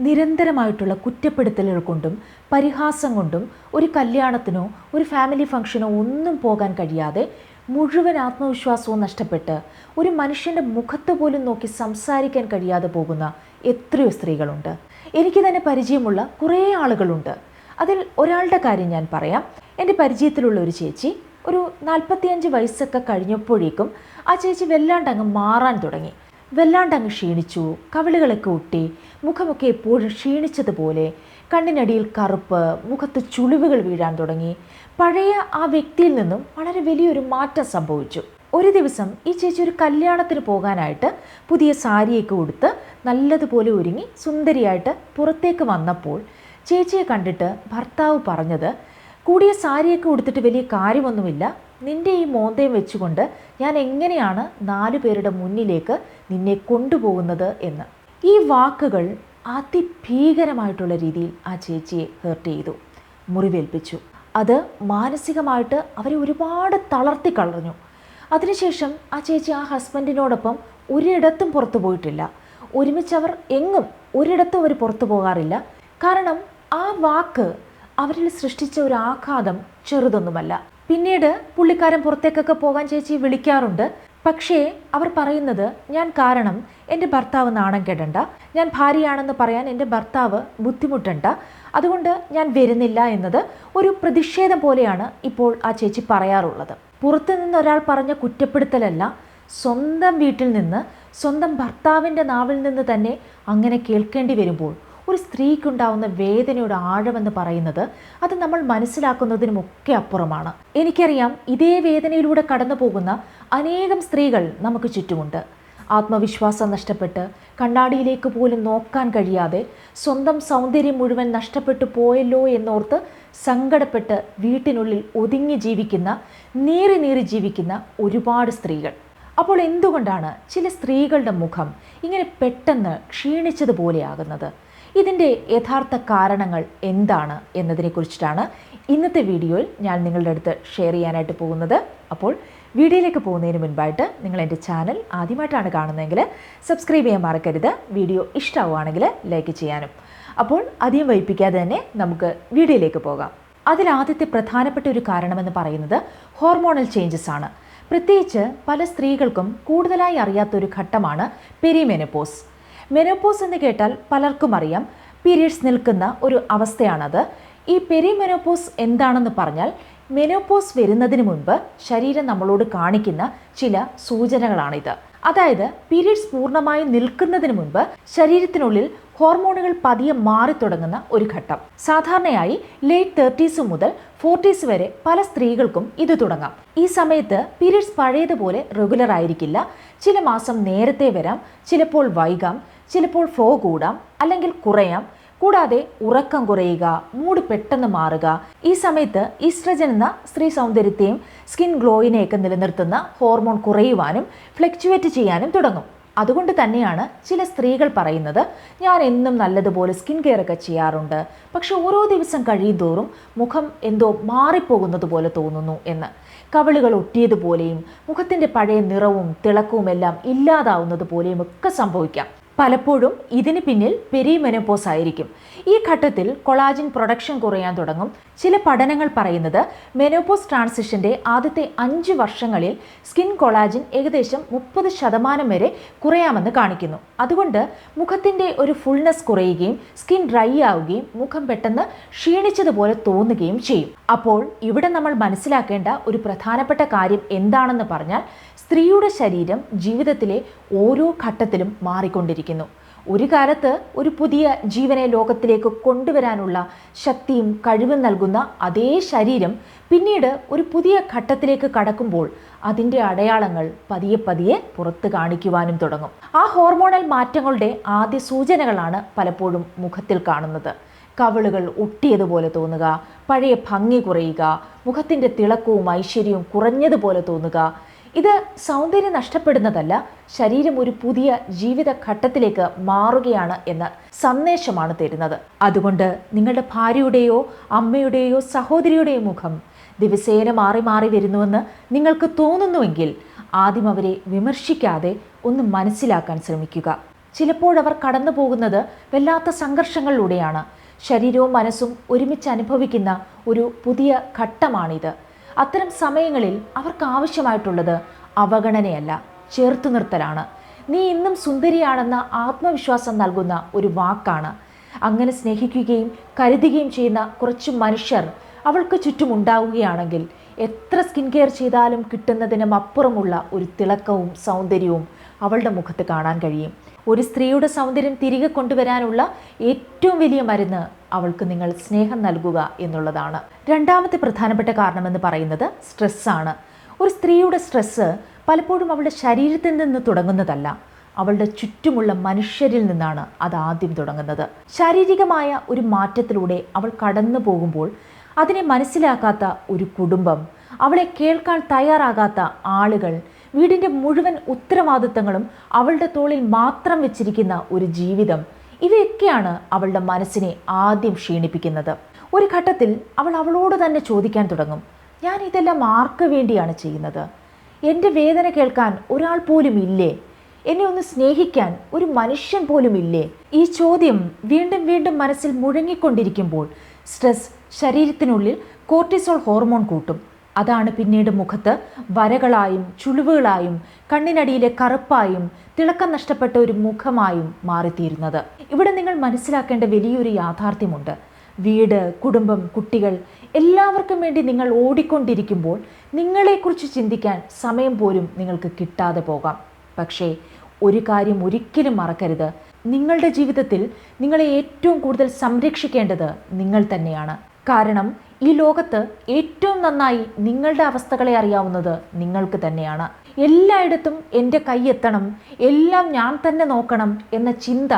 നിരന്തരമായിട്ടുള്ള കുറ്റപ്പെടുത്തലുകൾ കൊണ്ടും പരിഹാസം കൊണ്ടും ഒരു കല്യാണത്തിനോ ഒരു ഫാമിലി ഫംഗ്ഷനോ ഒന്നും പോകാൻ കഴിയാതെ മുഴുവൻ ആത്മവിശ്വാസവും നഷ്ടപ്പെട്ട് ഒരു മനുഷ്യൻ്റെ മുഖത്ത് പോലും നോക്കി സംസാരിക്കാൻ കഴിയാതെ പോകുന്ന എത്രയോ സ്ത്രീകളുണ്ട്. എനിക്ക് തന്നെ പരിചയമുള്ള കുറേ ആളുകളുണ്ട്. അതിൽ ഒരാളുടെ കാര്യം ഞാൻ പറയാം. എൻ്റെ പരിചയത്തിലുള്ള ഒരു ചേച്ചി ഒരു 45 വയസ്സൊക്കെ കഴിഞ്ഞപ്പോഴേക്കും ആ ചേച്ചി വല്ലാണ്ടങ്ങ് മാറാൻ തുടങ്ങി. വല്ലാണ്ടങ്ങ് ക്ഷീണിച്ചു, കവിളുകളൊക്കെ ഒട്ടി, മുഖമൊക്കെ എപ്പോഴും ക്ഷീണിച്ചതുപോലെ, കണ്ണിനടിയിൽ കറുപ്പ്, മുഖത്ത് ചുളിവുകൾ വീഴാൻ തുടങ്ങി. പഴയ ആ വ്യക്തിയിൽ നിന്നും വളരെ വലിയൊരു മാറ്റം സംഭവിച്ചു. ഒരു ദിവസം ഈ ചേച്ചി ഒരു കല്യാണത്തിന് പോകാനായിട്ട് പുതിയ സാരിയൊക്കെ ഉടുത്ത് നല്ലതുപോലെ ഒരുങ്ങി സുന്ദരിയായിട്ട് പുറത്തേക്ക് വന്നപ്പോൾ ചേച്ചിയെ കണ്ടിട്ട് ഭർത്താവ് പറഞ്ഞത്, കൂടിയ സാരിയൊക്കെ ഉടുത്തിട്ട് വലിയ കാര്യമൊന്നുമില്ല, നിൻ്റെ ഈ മോന്തയും വെച്ചുകൊണ്ട് ഞാൻ എങ്ങനെയാണ് 4 പേരുടെ മുന്നിലേക്ക് നിന്നെ കൊണ്ടുപോകുന്നത് എന്ന്. ഈ വാക്കുകൾ അതിഭീകരമായിട്ടുള്ള രീതിയിൽ ആ ചേച്ചിയെ ഹേർട്ട് ചെയ്തു, മുറിവേൽപ്പിച്ചു. അത് മാനസികമായിട്ട് അവരെ ഒരുപാട് തളർത്തി കളഞ്ഞു. അതിനുശേഷം ആ ചേച്ചി ആ ഹസ്ബൻഡിനോടൊപ്പം ഒരിടത്തും പുറത്തു പോയിട്ടില്ല. ഒരുമിച്ചവർ എങ്ങും ഒരിടത്തും അവർ പുറത്തു പോകാറില്ല. കാരണം ആ വാക്ക് അവരിൽ സൃഷ്ടിച്ച ഒരു ആഘാതം ചെറുതൊന്നുമല്ല. പിന്നീട് പുള്ളിക്കാരൻ പുറത്തേക്കൊക്കെ പോകാൻ ചേച്ചി വിളിക്കാറുണ്ട്. പക്ഷേ അവർ പറയുന്നത്, ഞാൻ കാരണം എൻ്റെ ഭർത്താവ് നാണം കെടണ്ട, ഞാൻ ഭാര്യയാണെന്ന് പറയാൻ എൻ്റെ ഭർത്താവ് ബുദ്ധിമുട്ടണ്ട, അതുകൊണ്ട് ഞാൻ വരുന്നില്ല എന്നത് ഒരു പ്രതിഷേധം പോലെയാണ് ഇപ്പോൾ ആ ചേച്ചി പറയാറുള്ളത്. പുറത്തു നിന്ന് ഒരാൾ പറഞ്ഞ കുറ്റപ്പെടുത്തലല്ല, സ്വന്തം വീട്ടിൽ നിന്ന് സ്വന്തം ഭർത്താവിൻ്റെ നാവിൽ നിന്ന് തന്നെ അങ്ങനെ കേൾക്കേണ്ടി വരുമ്പോൾ ഒരു സ്ത്രീക്കുണ്ടാവുന്ന വേദനയുടെ ആഴമെന്ന് പറയുന്നത് അത് നമ്മൾ മനസ്സിലാക്കുന്നതിനുമൊക്കെ അപ്പുറമാണ്. എനിക്കറിയാം, ഇതേ വേദനയിലൂടെ കടന്നു പോകുന്ന അനേകം സ്ത്രീകൾ നമുക്ക് ചുറ്റുമുണ്ട്. ആത്മവിശ്വാസം നഷ്ടപ്പെട്ട് കണ്ണാടിയിലേക്ക് പോലും നോക്കാൻ കഴിയാതെ സ്വന്തം സൗന്ദര്യം മുഴുവൻ നഷ്ടപ്പെട്ടു പോയല്ലോ എന്നോർത്ത് സങ്കടപ്പെട്ട് വീട്ടിനുള്ളിൽ ഒതുങ്ങി ജീവിക്കുന്ന, നീറി ജീവിക്കുന്ന ഒരുപാട് സ്ത്രീകൾ. അപ്പോൾ എന്തുകൊണ്ടാണ് ചില സ്ത്രീകളുടെ മുഖം ഇങ്ങനെ പെട്ടെന്ന് ക്ഷീണിച്ചതുപോലെയാകുന്നത്? ഇതിൻ്റെ യഥാർത്ഥ കാരണങ്ങൾ എന്താണ് എന്നതിനെക്കുറിച്ചിട്ടാണ് ഇന്നത്തെ വീഡിയോയിൽ ഞാൻ നിങ്ങളുടെ അടുത്ത് ഷെയർ ചെയ്യാനായിട്ട് പോകുന്നത്. അപ്പോൾ വീഡിയോയിലേക്ക് പോകുന്നതിന് മുൻപായിട്ട് നിങ്ങൾ എൻ്റെ ചാനൽ ആദ്യമായിട്ടാണ് കാണുന്നതെങ്കിൽ സബ്സ്ക്രൈബ് ചെയ്യാൻ മറക്കരുത്. വീഡിയോ ഇഷ്ടമാവുകയാണെങ്കിൽ ലൈക്ക് ചെയ്യാനും. അപ്പോൾ അധികം വൈകിപ്പിക്കാതെ തന്നെ നമുക്ക് വീഡിയോയിലേക്ക് പോകാം. അതിലാദ്യത്തെ പ്രധാനപ്പെട്ട ഒരു കാരണമെന്ന് പറയുന്നത് ഹോർമോണൽ ചേഞ്ചസ് ആണ്. പ്രത്യേകിച്ച് പല സ്ത്രീകൾക്കും കൂടുതലായി അറിയാത്തൊരു ഘട്ടമാണ് പെരിമെനോപോസ്. മെനോപോസ് എന്ന് കേട്ടാൽ പലർക്കും അറിയാം, പീരിയഡ്സ് നിൽക്കുന്ന ഒരു അവസ്ഥയാണത്. ഈ പെരിമെനോപോസ് എന്താണെന്ന് പറഞ്ഞാൽ, മെനോപോസ് വരുന്നതിന് മുൻപ് ശരീരം നമ്മളോട് കാണിക്കുന്ന ചില സൂചനകളാണിത്. അതായത് പീരിയഡ്സ് പൂർണ്ണമായി നിൽക്കുന്നതിന് മുൻപ് ശരീരത്തിനുള്ളിൽ ഹോർമോണുകൾ പതിയെ മാറിത്തുടങ്ങുന്ന ഒരു ഘട്ടം. സാധാരണയായി ലേറ്റ് 30s മുതൽ 40s വരെ പല സ്ത്രീകൾക്കും ഇത് തുടങ്ങാം. ഈ സമയത്ത് പീരിയഡ്സ് പഴയതുപോലെ റെഗുലർ ആയിരിക്കില്ല. ചില മാസം നേരത്തെ വരാം, ചിലപ്പോൾ വൈകാം, ചിലപ്പോൾ ഫ്ലോ കൂടാം അല്ലെങ്കിൽ കുറയാം. കൂടാതെ ഉറക്കം കുറയുക, മൂഡ് പെട്ടെന്ന് മാറുക. ഈ സമയത്ത് ഈസ്ട്രജൻ എന്ന സ്ത്രീ സൗന്ദര്യത്തെയും സ്കിൻ ഗ്ലോയിനെയൊക്കെ നിലനിർത്തുന്ന ഹോർമോൺ കുറയുവാനും ഫ്ലക്ച്വേറ്റ് ചെയ്യാനും തുടങ്ങും. അതുകൊണ്ട് തന്നെയാണ് ചില സ്ത്രീകൾ പറയുന്നത്, ഞാൻ എന്നും നല്ലതുപോലെ സ്കിൻ കെയർ ഒക്കെ ചെയ്യാറുണ്ട്, പക്ഷെ ഓരോ ദിവസം കഴിയുന്തോറും മുഖം എന്തോ മാറിപ്പോകുന്നത് പോലെ തോന്നുന്നു എന്ന്. കവിളുകൾ ഒട്ടിയതുപോലെയും മുഖത്തിൻ്റെ പഴയ നിറവും തിളക്കവും എല്ലാം ഇല്ലാതാവുന്നത് പോലെയും ഒക്കെ സംഭവിക്കാം. പലപ്പോഴും ഇതിന് പിന്നിൽ പെരിമെനോപോസ് ആയിരിക്കും. ഈ ഘട്ടത്തിൽ കൊളാജിൻ പ്രൊഡക്ഷൻ കുറയാൻ തുടങ്ങും. ചില പഠനങ്ങൾ പറയുന്നത് മെനോപോസ് ട്രാൻസിഷൻ്റെ ആദ്യത്തെ 5 വർഷങ്ങളിൽ സ്കിൻ കൊളാജിൻ ഏകദേശം 30% വരെ കുറയാമെന്ന് കാണിക്കുന്നു. അതുകൊണ്ട് മുഖത്തിൻ്റെ ഒരു ഫുൾനെസ് കുറയുകയും സ്കിൻ ഡ്രൈ ആവുകയും മുഖം പെട്ടെന്ന് ക്ഷീണിച്ചതുപോലെ തോന്നുകയും ചെയ്യും. അപ്പോൾ ഇവിടെ നമ്മൾ മനസ്സിലാക്കേണ്ട ഒരു പ്രധാനപ്പെട്ട കാര്യം എന്താണെന്ന് പറഞ്ഞാൽ, സ്ത്രീയുടെ ശരീരം ജീവിതത്തിലെ ഓരോ ഘട്ടത്തിലും മാറിക്കൊണ്ടിരിക്കുന്നു. ഒരു കാലത്ത് ഒരു പുതിയ ജീവനെ ലോകത്തിലേക്ക് കൊണ്ടുവരാനുള്ള ശക്തിയും കഴിവും നൽകുന്ന അതേ ശരീരം പിന്നീട് ഒരു പുതിയ ഘട്ടത്തിലേക്ക് കടക്കുമ്പോൾ അതിൻ്റെ അടയാളങ്ങൾ പതിയെ പുറത്ത് കാണിക്കുവാനും തുടങ്ങും. ആ ഹോർമോണൽ മാറ്റങ്ങളുടെ ആദ്യ സൂചനകളാണ് പലപ്പോഴും മുഖത്തിൽ കാണുന്നത്. കവിളുകൾ ഒട്ടിയതുപോലെ തോന്നുക, പഴയ ഭംഗി കുറയുക, മുഖത്തിൻ്റെ തിളക്കവും ഐശ്വര്യവും കുറഞ്ഞതുപോലെ തോന്നുക. ഇത് സൗന്ദര്യം നഷ്ടപ്പെടുന്നതല്ല, ശരീരം ഒരു പുതിയ ജീവിത ഘട്ടത്തിലേക്ക് മാറുകയാണ് എന്ന സന്ദേശമാണ് തരുന്നത്. അതുകൊണ്ട് നിങ്ങളുടെ ഭാര്യയുടെയോ അമ്മയുടെയോ സഹോദരിയുടെയോ മുഖം ദിവസേന മാറി വരുന്നുവെന്ന് നിങ്ങൾക്ക് തോന്നുന്നുവെങ്കിൽ ആദ്യം അവരെ വിമർശിക്കാതെ ഒന്ന് മനസ്സിലാക്കാൻ ശ്രമിക്കുക. ചിലപ്പോഴവർ കടന്നു പോകുന്നത് വല്ലാത്ത സംഘർഷങ്ങളിലൂടെയാണ്. ശരീരവും മനസ്സും ഒരുമിച്ച് അനുഭവിക്കുന്ന ഒരു പുതിയ ഘട്ടമാണിത്. അത്തരം സമയങ്ങളിൽ അവർക്ക് ആവശ്യമായിട്ടുള്ളത് അവഗണനയല്ല, ചേർത്തു നിർത്തലാണ്. നീ ഇന്നും സുന്ദരിയാണെന്ന ആത്മവിശ്വാസം നൽകുന്ന ഒരു വാക്കാണ്. അങ്ങനെ സ്നേഹിക്കുകയും കരുതുകയും ചെയ്യുന്ന കുറച്ച് മനുഷ്യർ അവൾക്ക് ചുറ്റുമുണ്ടാവുകയാണെങ്കിൽ എത്ര സ്കിൻ കെയർ ചെയ്താലും കിട്ടുന്നതിനും അപ്പുറമുള്ള ഒരു തിളക്കവും സൗന്ദര്യവും അവളുടെ മുഖത്ത് കാണാൻ കഴിയും. ഒരു സ്ത്രീയുടെ സൗന്ദര്യം തിരികെ കൊണ്ടുവരാനുള്ള ഏറ്റവും വലിയ മരുന്ന് അവൾക്ക് നിങ്ങൾ സ്നേഹം നൽകുക എന്നുള്ളതാണ്. രണ്ടാമത്തെ പ്രധാനപ്പെട്ട കാരണമെന്ന് പറയുന്നത് സ്ട്രെസ്സാണ്. ഒരു സ്ത്രീയുടെ സ്ട്രെസ്സ് പലപ്പോഴും അവളുടെ ശരീരത്തിൽ നിന്ന് തുടങ്ങുന്നതല്ല, അവളുടെ ചുറ്റുമുള്ള മനുഷ്യരിൽ നിന്നാണ് അത് ആദ്യം തുടങ്ങുന്നത്. ശാരീരികമായ ഒരു മാറ്റത്തിലൂടെ അവൾ കടന്നു പോകുമ്പോൾ അതിനെ മനസ്സിലാക്കാത്ത ഒരു കുടുംബം, അവളെ കേൾക്കാൻ തയ്യാറാകാത്ത ആളുകൾ, വീടിൻ്റെ മുഴുവൻ ഉത്തരവാദിത്തങ്ങളും അവളുടെ തോളിൽ മാത്രം വെച്ചിരിക്കുന്ന ഒരു ജീവിതം, ഇവയൊക്കെയാണ് അവളുടെ മനസ്സിനെ ആദ്യം ക്ഷീണിപ്പിക്കുന്നത്. ഒരു ഘട്ടത്തിൽ അവൾ അവളോട് തന്നെ ചോദിക്കാൻ തുടങ്ങും, ഞാൻ ഇതെല്ലാം ആർക്ക് വേണ്ടിയാണ് ചെയ്യുന്നത്? എൻ്റെ വേദന കേൾക്കാൻ ഒരാൾ പോലും ഇല്ലേ? എന്നെ ഒന്ന് സ്നേഹിക്കാൻ ഒരു മനുഷ്യൻ പോലും ഇല്ലേ? ഈ ചോദ്യം വീണ്ടും വീണ്ടും മനസ്സിൽ മുഴങ്ങിക്കൊണ്ടിരിക്കുമ്പോൾ സ്ട്രെസ് ശരീരത്തിനുള്ളിൽ കോർട്ടിസോൾ ഹോർമോൺ കൂട്ടും. അതാണ് പിന്നീട് മുഖത്ത് വരകളായും ചുളിവുകളായും കണ്ണിനടിയിലെ കറുപ്പായും തിളക്കം നഷ്ടപ്പെട്ട ഒരു മുഖമായും മാറിത്തീരുന്നത്. ഇവിടെ നിങ്ങൾ മനസ്സിലാക്കേണ്ട വലിയൊരു യാഥാർത്ഥ്യമുണ്ട്. വീട്, കുടുംബം, കുട്ടികൾ എല്ലാവർക്കും വേണ്ടി നിങ്ങൾ ഓടിക്കൊണ്ടിരിക്കുമ്പോൾ നിങ്ങളെക്കുറിച്ച് ചിന്തിക്കാൻ സമയം പോലും നിങ്ങൾക്ക് കിട്ടാതെ പോകാം. പക്ഷേ ഒരു കാര്യം ഒരിക്കലും മറക്കരുത്, നിങ്ങളുടെ ജീവിതത്തിൽ നിങ്ങളെ ഏറ്റവും കൂടുതൽ സംരക്ഷിക്കേണ്ടത് നിങ്ങൾ തന്നെയാണ്. കാരണം ഈ ലോകത്ത് ഏറ്റവും നന്നായി നിങ്ങളുടെ അവസ്ഥകളെ അറിയാവുന്നത് നിങ്ങൾക്ക് തന്നെയാണ്. എല്ലായിടത്തും എൻ്റെ കൈ എത്തണം, എല്ലാം ഞാൻ തന്നെ നോക്കണം എന്ന ചിന്ത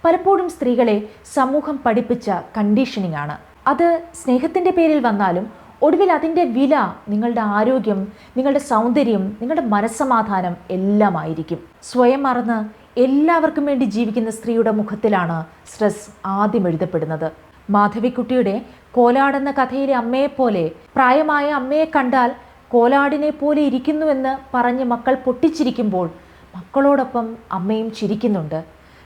പലപ്പോഴും സ്ത്രീകളെ സമൂഹം പഠിപ്പിച്ച കണ്ടീഷനിങ് ആണ്. അത് സ്നേഹത്തിൻ്റെ പേരിൽ വന്നാലും ഒടുവിൽ അതിൻ്റെ വില നിങ്ങളുടെ ആരോഗ്യം, നിങ്ങളുടെ സൗന്ദര്യം, നിങ്ങളുടെ മനസ്സമാധാനം എല്ലാമായിരിക്കും. സ്വയം മറന്ന് എല്ലാവർക്കും വേണ്ടി ജീവിക്കുന്ന സ്ത്രീയുടെ മുഖത്തിലാണ് സ്ട്രെസ് ആദ്യം എഴുതപ്പെടുന്നത്. മാധവിക്കുട്ടിയുടെ കോലാടെന്ന കഥയിലെ അമ്മയെപ്പോലെ പ്രായമായ അമ്മയെ കണ്ടാൽ കോലാടിനെ പോലെ ഇരിക്കുന്നുവെന്ന് പറഞ്ഞ് മക്കൾ പൊട്ടിച്ചിരിക്കുമ്പോൾ മക്കളോടൊപ്പം അമ്മയും ചിരിക്കുന്നുണ്ട്.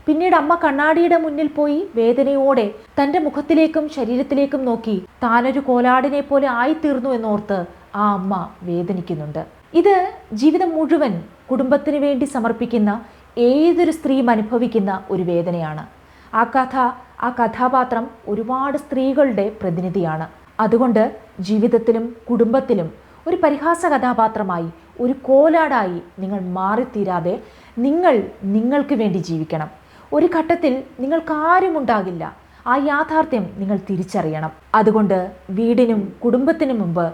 പിന്നീട് അമ്മ കണ്ണാടിയുടെ മുന്നിൽ പോയി വേദനയോടെ തൻ്റെ മുഖത്തിലേക്കും ശരീരത്തിലേക്കും നോക്കി താനൊരു കോലാടിനെ പോലെ ആയിത്തീർന്നു എന്നോർത്ത് ആ അമ്മ വേദനിക്കുന്നുണ്ട്. ഇത് ജീവിതം മുഴുവൻ കുടുംബത്തിന് വേണ്ടി സമർപ്പിക്കുന്ന ഏതൊരു സ്ത്രീയും അനുഭവിക്കുന്ന ഒരു വേദനയാണ്. ആ കഥാപാത്രം ഒരുപാട് സ്ത്രീകളുടെ പ്രതിനിധിയാണ്. അതുകൊണ്ട് ജീവിതത്തിലും കുടുംബത്തിലും ഒരു പരിഹാസ കഥാപാത്രമായി, ഒരു കോലാടായി നിങ്ങൾ മാറിത്തീരാതെ നിങ്ങൾക്ക് വേണ്ടി ജീവിക്കണം. ഒരു ഘട്ടത്തിൽ നിങ്ങൾക്കാരും ഉണ്ടാകില്ല. ആ യാഥാർത്ഥ്യം നിങ്ങൾ തിരിച്ചറിയണം. അതുകൊണ്ട് വീടിനും കുടുംബത്തിനും മുമ്പ്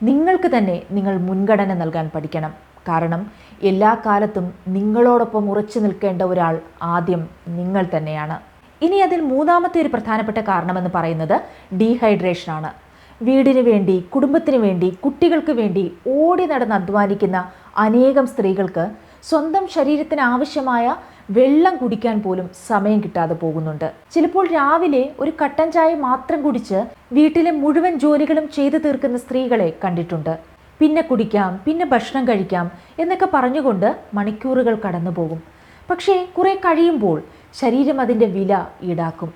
നിങ്ങൾക്ക് തന്നെ നിങ്ങൾ മുൻഗണന നൽകാൻ പഠിക്കണം. കാരണം എല്ലാ കാലത്തും നിങ്ങളോടൊപ്പം ഉറച്ചു നിൽക്കേണ്ട ഒരാൾ ആദ്യം നിങ്ങൾ തന്നെയാണ്. ഇനി അതിൽ മൂന്നാമത്തെ ഒരു പ്രധാനപ്പെട്ട കാരണമെന്ന് പറയുന്നത് ഡീഹൈഡ്രേഷനാണ്. വീടിന് വേണ്ടി, കുടുംബത്തിന് വേണ്ടി, കുട്ടികൾക്ക് വേണ്ടി ഓടി നടന്ന് അധ്വാനിക്കുന്ന അനേകം സ്ത്രീകൾക്ക് സ്വന്തം ശരീരത്തിന് ആവശ്യമായ വെള്ളം കുടിക്കാൻ പോലും സമയം കിട്ടാതെ പോകുന്നുണ്ട്. ചിലപ്പോൾ രാവിലെ ഒരു കട്ടൻ ചായ മാത്രം കുടിച്ച് വീട്ടിലെ മുഴുവൻ ജോലികളും ചെയ്തു തീർക്കുന്ന സ്ത്രീകളെ കണ്ടിട്ടുണ്ട്. പിന്നെ കുടിക്കാം, പിന്നെ ഭക്ഷണം കഴിക്കാം എന്നൊക്കെ പറഞ്ഞുകൊണ്ട് മണിക്കൂറുകൾ കടന്നു പോകും. പക്ഷേ കുറെ കഴിയുമ്പോൾ ശരീരം അതിൻ്റെ വില ഈടാക്കും.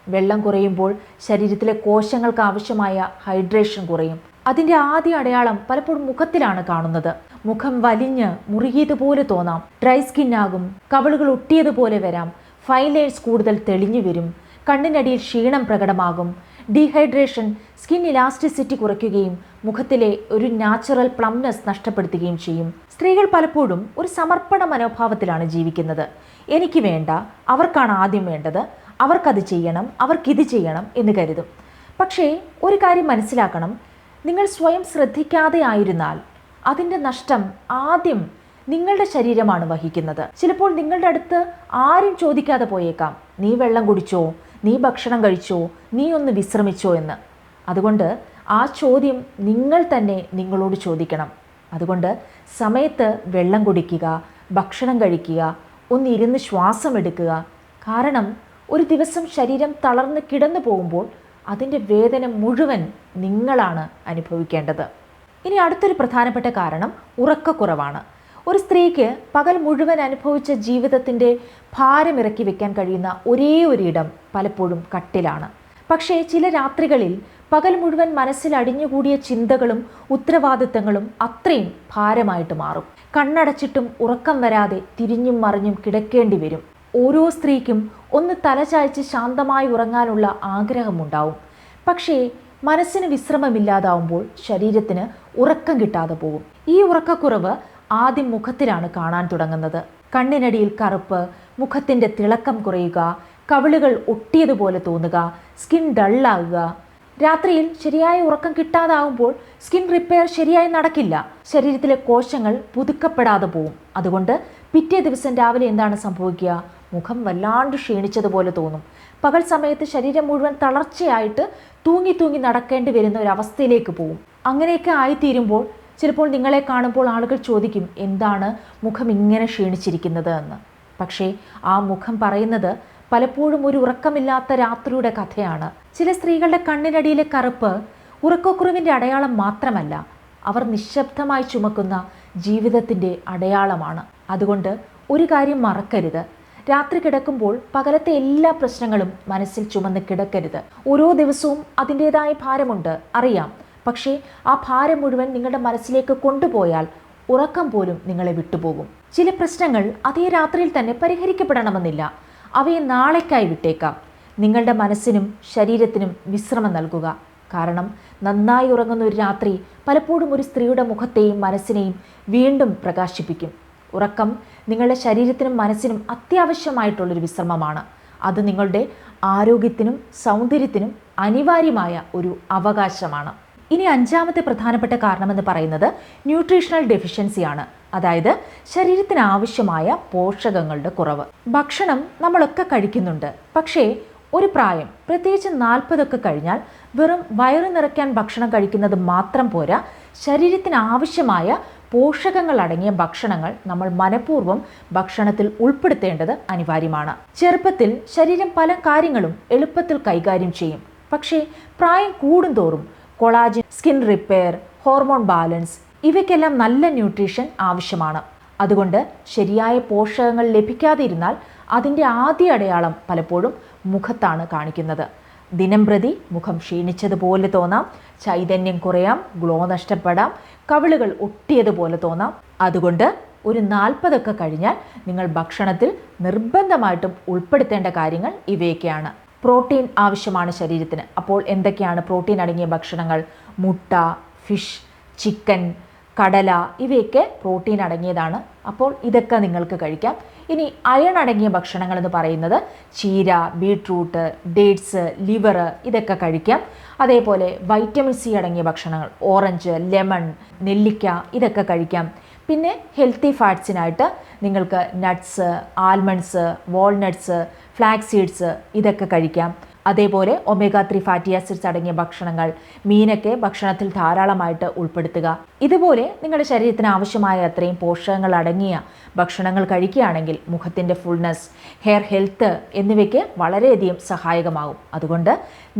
വെള്ളം കുറയുമ്പോൾ ശരീരത്തിലെ കോശങ്ങൾക്ക് ആവശ്യമായ ഹൈഡ്രേഷൻ കുറയും. അതിൻ്റെ ആദ്യ അടയാളം പലപ്പോഴും മുഖത്തിലാണ് കാണുന്നത്. മുഖം വലിഞ്ഞ് മുറുകിയതുപോലെ തോന്നാം, ഡ്രൈ സ്കിന്നാകും, കവിളുകൾ ഒട്ടിയതുപോലെ വരാം, ഫൈൻ ലൈൻസ് കൂടുതൽ തെളിഞ്ഞു വരും, കണ്ണിനടിയിൽ ക്ഷീണം പ്രകടമാകും. ഡീഹൈഡ്രേഷൻ സ്കിൻ ഇലാസ്റ്റിസിറ്റി കുറയ്ക്കുകയും മുഖത്തിലെ ഒരു നാച്ചുറൽ പ്ലംനെസ് നഷ്ടപ്പെടുത്തുകയും ചെയ്യും. സ്ത്രീകൾ പലപ്പോഴും ഒരു സമർപ്പണ മനോഭാവത്തിലാണ് ജീവിക്കുന്നത്. എനിക്ക് വേണ്ട, അവർക്കാണ് ആദ്യം വേണ്ടത്, അവർക്കത് ചെയ്യണം, അവർക്കിത് ചെയ്യണം എന്ന് കരുതും. പക്ഷേ ഒരു കാര്യം മനസ്സിലാക്കണം, നിങ്ങൾ സ്വയം ശ്രദ്ധിക്കാതെ ആയിരുന്നാൽ അതിൻ്റെ നഷ്ടം ആദ്യം നിങ്ങളുടെ ശരീരമാണ് വഹിക്കുന്നത്. ചിലപ്പോൾ നിങ്ങളുടെ അടുത്ത് ആരും ചോദിക്കാതെ പോയേക്കാം, നീ വെള്ളം കുടിച്ചോ, നീ ഭക്ഷണം കഴിച്ചോ, നീ ഒന്ന് വിശ്രമിച്ചോ എന്ന്. അതുകൊണ്ട് ആ ചോദ്യം നിങ്ങൾ തന്നെ നിങ്ങളോട് ചോദിക്കണം. അതുകൊണ്ട് സമയത്ത് വെള്ളം കുടിക്കുക, ഭക്ഷണം കഴിക്കുക, ഒന്നിരുന്ന് ശ്വാസം എടുക്കുക. കാരണം ഒരു ദിവസം ശരീരം തളർന്ന് കിടന്നു പോകുമ്പോൾ അതിൻ്റെ വേദന മുഴുവൻ നിങ്ങളാണ് അനുഭവിക്കേണ്ടത്. ഇനി അടുത്തൊരു പ്രധാനപ്പെട്ട കാരണം ഉറക്കക്കുറവാണ്. ഒരു സ്ത്രീക്ക് പകൽ മുഴുവൻ അനുഭവിച്ച ജീവിതത്തിൻ്റെ ഭാരം ഇറക്കി വെക്കാൻ കഴിയുന്ന ഒരേ ഒരിടം പലപ്പോഴും കട്ടിലാണ്. പക്ഷേ ചില രാത്രികളിൽ പകൽ മുഴുവൻ മനസ്സിൽ അടിഞ്ഞുകൂടിയ ചിന്തകളും ഉത്തരവാദിത്തങ്ങളും അത്രയും ഭാരമായിട്ട് മാറും. കണ്ണടച്ചിട്ടും ഉറക്കം വരാതെ തിരിഞ്ഞും മറിഞ്ഞും കിടക്കേണ്ടി വരും. ഓരോ സ്ത്രീക്കും ഒന്ന് തലചായ്ച്ച് ശാന്തമായി ഉറങ്ങാനുള്ള ആഗ്രഹമുണ്ടാവും. പക്ഷേ മനസ്സിന് വിശ്രമമില്ലാതാവുമ്പോൾ ശരീരത്തിന് ഉറക്കം കിട്ടാതെ പോകും. ഈ ഉറക്കക്കുറവ് ആദ്യം മുഖത്തിലാണ് കാണാൻ തുടങ്ങുന്നത്. കണ്ണിനടിയിൽ കറുപ്പ്, മുഖത്തിൻ്റെ തിളക്കം കുറയുക, കവിളുകൾ ഒട്ടിയതുപോലെ തോന്നുക, സ്കിൻ ഡള്ളാകുക. രാത്രിയിൽ ശരിയായ ഉറക്കം കിട്ടാതാവുമ്പോൾ സ്കിൻ റിപ്പയർ ശരിയായി നടക്കില്ല. ശരീരത്തിലെ കോശങ്ങൾ പുതുക്കപ്പെടാതെ പോവും. അതുകൊണ്ട് പിറ്റേ ദിവസം രാവിലെ എന്താണ് സംഭവിക്കുക? മുഖം വല്ലാണ്ട് ക്ഷീണിച്ചതുപോലെ തോന്നും. പകൽ സമയത്ത് ശരീരം മുഴുവൻ തളർച്ചയായിട്ട് തൂങ്ങി തൂങ്ങി നടക്കേണ്ടി വരുന്ന ഒരു അവസ്ഥയിലേക്ക് പോവും. അങ്ങനെയൊക്കെ ആയിത്തീരുമ്പോൾ ചിലപ്പോൾ നിങ്ങളെ കാണുമ്പോൾ ആളുകൾ ചോദിക്കും, എന്താണ് മുഖം ഇങ്ങനെ ക്ഷീണിച്ചിരിക്കുന്നത് എന്ന്. പക്ഷേ ആ മുഖം പറയുന്നത് പലപ്പോഴും ഒരു ഉറക്കമില്ലാത്ത രാത്രിയുടെ കഥയാണ്. ചില സ്ത്രീകളുടെ കണ്ണിനടിയിലെ കറുപ്പ് ഉറക്കക്കുറവിൻ്റെ അടയാളം മാത്രമല്ല, അവർ നിശബ്ദമായി ചുമക്കുന്ന ജീവിതത്തിൻ്റെ അടയാളമാണ്. അതുകൊണ്ട് ഒരു കാര്യം മറക്കരുത്, രാത്രി കിടക്കുമ്പോൾ പകലത്തെ എല്ലാ പ്രശ്നങ്ങളും മനസ്സിൽ ചുമന്ന് കിടക്കരുത്. ഓരോ ദിവസവും അതിൻ്റെതായ ഭാരമുണ്ട്, അറിയാം. പക്ഷേ ആ ഭാരം മുഴുവൻ നിങ്ങളുടെ മനസ്സിലേക്ക് കൊണ്ടുപോയാൽ ഉറക്കം പോലും നിങ്ങളെ വിട്ടുപോകും. ചില പ്രശ്നങ്ങൾ അതേ രാത്രിയിൽ തന്നെ പരിഹരിക്കപ്പെടണമെന്നില്ല. അവയെ നാളേക്കായി വിട്ടേക്കാം. നിങ്ങളുടെ മനസ്സിനും ശരീരത്തിനും വിശ്രമം നൽകുക. കാരണം നന്നായി ഉറങ്ങുന്ന ഒരു രാത്രി പലപ്പോഴും ഒരു സ്ത്രീയുടെ മുഖത്തെയും മനസ്സിനെയും വീണ്ടും പ്രകാശിപ്പിക്കും. ഉറക്കം നിങ്ങളുടെ ശരീരത്തിനും മനസ്സിനും അത്യാവശ്യമായിട്ടുള്ളൊരു വിശ്രമമാണ്. അത് നിങ്ങളുടെ ആരോഗ്യത്തിനും സൗന്ദര്യത്തിനും അനിവാര്യമായ ഒരു അവകാശമാണ്. ഇനി അഞ്ചാമത്തെ പ്രധാനപ്പെട്ട കാരണമെന്ന് പറയുന്നത് ന്യൂട്രീഷണൽ ഡെഫിഷ്യൻസിയാണ്. അതായത് ശരീരത്തിന് ആവശ്യമായ പോഷകങ്ങളുടെ കുറവ്. ഭക്ഷണം നമ്മളൊക്കെ കഴിക്കുന്നുണ്ട്. പക്ഷേ ഒരു പ്രായം, പ്രത്യേകിച്ച് 40 കഴിഞ്ഞാൽ വെറും വയറ് നിറയ്ക്കാൻ ഭക്ഷണം കഴിക്കുന്നത് മാത്രം പോരാ. ശരീരത്തിന് ആവശ്യമായ പോഷകങ്ങൾ അടങ്ങിയ ഭക്ഷണങ്ങൾ നമ്മൾ മനഃപൂർവ്വം ഭക്ഷണത്തിൽ ഉൾപ്പെടുത്തേണ്ടത് അനിവാര്യമാണ്. ചെറുപ്പത്തിൽ ശരീരം പല കാര്യങ്ങളും എളുപ്പത്തിൽ കൈകാര്യം ചെയ്യും. പക്ഷേ പ്രായം കൂടുന്തോറും collagen, skin repair, hormone balance ഇവയ്ക്കെല്ലാം നല്ല ന്യൂട്രീഷൻ ആവശ്യമാണ്. അതുകൊണ്ട് ശരിയായ പോഷകങ്ങൾ ലഭിക്കാതിരുന്നാൽ അതിൻ്റെ ആദ്യ അടയാളം പലപ്പോഴും മുഖത്താണ് കാണിക്കുന്നത്. ദിനം പ്രതി മുഖം ക്ഷീണിച്ചതുപോലെ തോന്നാം, ചൈതന്യം കുറയാം, ഗ്ലോ നഷ്ടപ്പെടാം, കവിളുകൾ ഒട്ടിയതുപോലെ തോന്നാം. അതുകൊണ്ട് ഒരു 40 കഴിഞ്ഞാൽ നിങ്ങൾ ഭക്ഷണത്തിൽ നിർബന്ധമായിട്ടും ഉൾപ്പെടുത്തേണ്ട കാര്യങ്ങൾ ഇവയൊക്കെയാണ്. പ്രോട്ടീൻ ആവശ്യമാണ് ശരീരത്തിന്. അപ്പോൾ എന്തൊക്കെയാണ് പ്രോട്ടീൻ അടങ്ങിയ ഭക്ഷണങ്ങൾ? മുട്ട, ഫിഷ്, ചിക്കൻ, കടല ഇവയൊക്കെ പ്രോട്ടീൻ അടങ്ങിയതാണ്. അപ്പോൾ ഇതൊക്കെ നിങ്ങൾക്ക് കഴിക്കാം. ഇനി അയൺ അടങ്ങിയ ഭക്ഷണങ്ങൾ എന്ന് പറയുന്നത് ചീര, ബീട്രൂട്ട്, ഡേറ്റ്സ്, ലിവർ ഇതൊക്കെ കഴിക്കാം. അതേപോലെ വൈറ്റമിൻ സി അടങ്ങിയ ഭക്ഷണങ്ങൾ ഓറഞ്ച്, ലെമൺ, നെല്ലിക്ക ഇതൊക്കെ കഴിക്കാം. പിന്നെ ഹെൽത്തി ഫാറ്റ്സിനായിട്ട് നിങ്ങൾക്ക് nuts, almonds, walnuts, flax seeds ഇതൊക്കെ കഴിക്കാം. അതേപോലെ ഒമേഗ 3 ഫാറ്റി ആസിഡ്സ് അടങ്ങിയ ഭക്ഷണങ്ങൾ, മീനൊക്കെ ഭക്ഷണത്തിൽ ധാരാളമായിട്ട് ഉൾപ്പെടുത്തുക. ഇതുപോലെ നിങ്ങളുടെ ശരീരത്തിന് ആവശ്യമായ അത്രയും പോഷകങ്ങൾ അടങ്ങിയ ഭക്ഷണങ്ങൾ കഴിക്കുകയാണെങ്കിൽ മുഖത്തിൻ്റെ ഫുൾനെസ്, ഹെയർ ഹെൽത്ത് എന്നിവയ്ക്ക് വളരെയധികം സഹായകമാകും. അതുകൊണ്ട്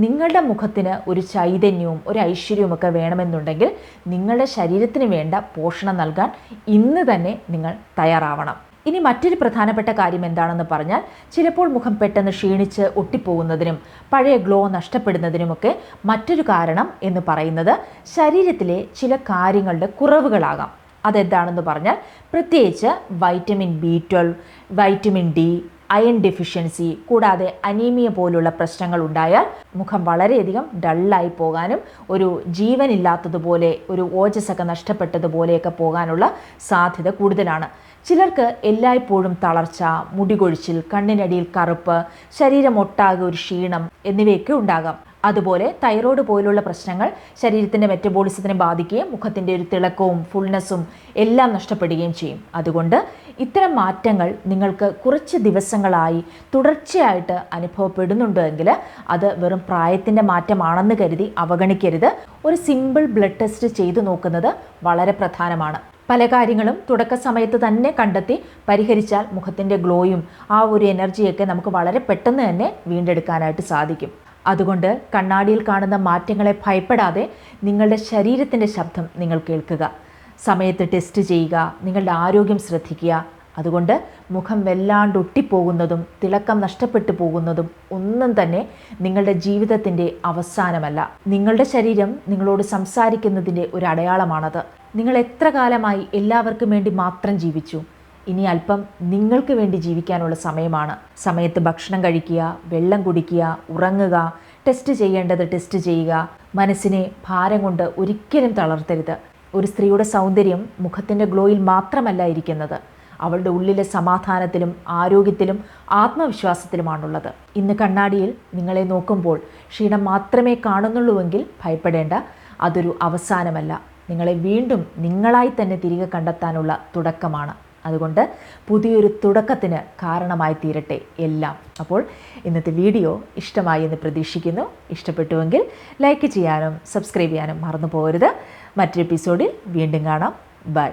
നിങ്ങളുടെ മുഖത്തിന് ഒരു ചൈതന്യവും ഒരു ഐശ്വര്യവും ഒക്കെ വേണമെന്നുണ്ടെങ്കിൽ നിങ്ങളുടെ ശരീരത്തിന് വേണ്ട പോഷണം നൽകാൻ ഇന്ന് തന്നെ നിങ്ങൾ തയ്യാറാവണം. ഇനി മറ്റൊരു പ്രധാനപ്പെട്ട കാര്യം എന്താണെന്ന് പറഞ്ഞാൽ, ചിലപ്പോൾ മുഖം പെട്ടെന്ന് ക്ഷീണിച്ച് ഒട്ടിപ്പോകുന്നതിനും പഴയ ഗ്ലോ നഷ്ടപ്പെടുന്നതിനുമൊക്കെ മറ്റൊരു കാരണം എന്ന് പറയുന്നത് ശരീരത്തിലെ ചില കാര്യങ്ങളുടെ കുറവുകളാകാം. അതെന്താണെന്ന് പറഞ്ഞാൽ പ്രത്യേകിച്ച് vitamin B12, vitamin D, iron deficiency കൂടാതെ അനീമിയ പോലുള്ള പ്രശ്നങ്ങൾ ഉണ്ടായാൽ മുഖം വളരെയധികം ഡള്ളായി പോകാനും ഒരു ജീവനില്ലാത്തതുപോലെ, ഒരു ഓജസ്സൊക്കെ നഷ്ടപ്പെട്ടതുപോലെയൊക്കെ പോകാനുള്ള സാധ്യത കൂടുതലാണ്. ചിലർക്ക് എല്ലായ്പ്പോഴും തളർച്ച, മുടികൊഴിച്ചിൽ, കണ്ണിനടിയിൽ കറുപ്പ്, ശരീരം ഒട്ടാകെ ഒരു ക്ഷീണം എന്നിവയൊക്കെ ഉണ്ടാകാം. അതുപോലെ തൈറോയ്ഡ് പോലുള്ള പ്രശ്നങ്ങൾ ശരീരത്തിൻ്റെ മെറ്റബോളിസത്തിനെ ബാധിക്കുകയും മുഖത്തിൻ്റെ ഒരു തിളക്കവും ഫുൾനെസ്സും എല്ലാം നഷ്ടപ്പെടുകയും ചെയ്യും. അതുകൊണ്ട് ഇത്തരം മാറ്റങ്ങൾ നിങ്ങൾക്ക് കുറച്ച് ദിവസങ്ങളായി തുടർച്ചയായിട്ട് അനുഭവപ്പെടുന്നുണ്ടെങ്കിൽ അത് വെറും പ്രായത്തിൻ്റെ മാറ്റമാണെന്ന് കരുതി അവഗണിക്കരുത്. ഒരു സിമ്പിൾ ബ്ലഡ് ടെസ്റ്റ് ചെയ്തു നോക്കുന്നത് വളരെ പ്രധാനമാണ്. പല കാര്യങ്ങളും തുടക്ക സമയത്ത് തന്നെ കണ്ടെത്തി പരിഹരിച്ചാൽ മുഖത്തിൻ്റെ ഗ്ലോയും ആ ഒരു എനർജിയൊക്കെ നമുക്ക് വളരെ പെട്ടെന്ന് തന്നെ വീണ്ടെടുക്കാനായിട്ട് സാധിക്കും. അതുകൊണ്ട് കണ്ണാടിയിൽ കാണുന്ന മാറ്റങ്ങളെ ഭയപ്പെടാതെ നിങ്ങളുടെ ശരീരത്തിൻ്റെ ശബ്ദം നിങ്ങൾ കേൾക്കുക. സമയത്ത് ടെസ്റ്റ് ചെയ്യുക, നിങ്ങളുടെ ആരോഗ്യം ശ്രദ്ധിക്കുക. അതുകൊണ്ട് മുഖം വല്ലാണ്ട് ഒട്ടിപ്പോകുന്നതും തിളക്കം നഷ്ടപ്പെട്ടു പോകുന്നതും ഒന്നും തന്നെ നിങ്ങളുടെ ജീവിതത്തിൻ്റെ അവസാനമല്ല. നിങ്ങളുടെ ശരീരം നിങ്ങളോട് സംസാരിക്കുന്നതിൻ്റെ ഒരു അടയാളമാണത്. നിങ്ങൾ എത്ര കാലമായി എല്ലാവർക്കും വേണ്ടി മാത്രം ജീവിച്ചു? ഇനി അല്പം നിങ്ങൾക്ക് വേണ്ടി ജീവിക്കാനുള്ള സമയമാണ്. സമയത്ത് ഭക്ഷണം കഴിക്കുക, വെള്ളം കുടിക്കുക, ഉറങ്ങുക, ടെസ്റ്റ് ചെയ്യേണ്ടത് ടെസ്റ്റ് ചെയ്യുക. മനസ്സിനെ ഭാരം കൊണ്ട് ഒരിക്കലും തളർത്തരുത്. ഒരു സ്ത്രീയുടെ സൗന്ദര്യം മുഖത്തിൻ്റെ ഗ്ലോയിൽ മാത്രമല്ല ഇരിക്കുന്നത്, അവളുടെ ഉള്ളിലെ സമാധാനത്തിലും ആരോഗ്യത്തിലും ആത്മവിശ്വാസത്തിലുമാണുള്ളത്. ഇന്ന് കണ്ണാടിയിൽ നിങ്ങളെ നോക്കുമ്പോൾ ക്ഷീണം മാത്രമേ കാണുന്നുള്ളൂവെങ്കിൽ ഭയപ്പെടേണ്ട, അതൊരു അവസാനമല്ല, നിങ്ങളെ വീണ്ടും നിങ്ങളായി തന്നെ തിരികെ കണ്ടെത്താനുള്ള തുടക്കമാണ്. അതുകൊണ്ട് പുതിയൊരു തുടക്കത്തിന് കാരണമായി തീരട്ടെ എല്ലാം. അപ്പോൾ ഇന്നത്തെ വീഡിയോ ഇഷ്ടമായി എന്ന് പ്രതീക്ഷിക്കുന്നു. ഇഷ്ടപ്പെട്ടുവെങ്കിൽ ലൈക്ക് ചെയ്യാനും സബ്സ്ക്രൈബ് ചെയ്യാനും മറന്നു പോകരുത്. മറ്റൊരു എപ്പിസോഡിൽ വീണ്ടും കാണാം. ബൈ.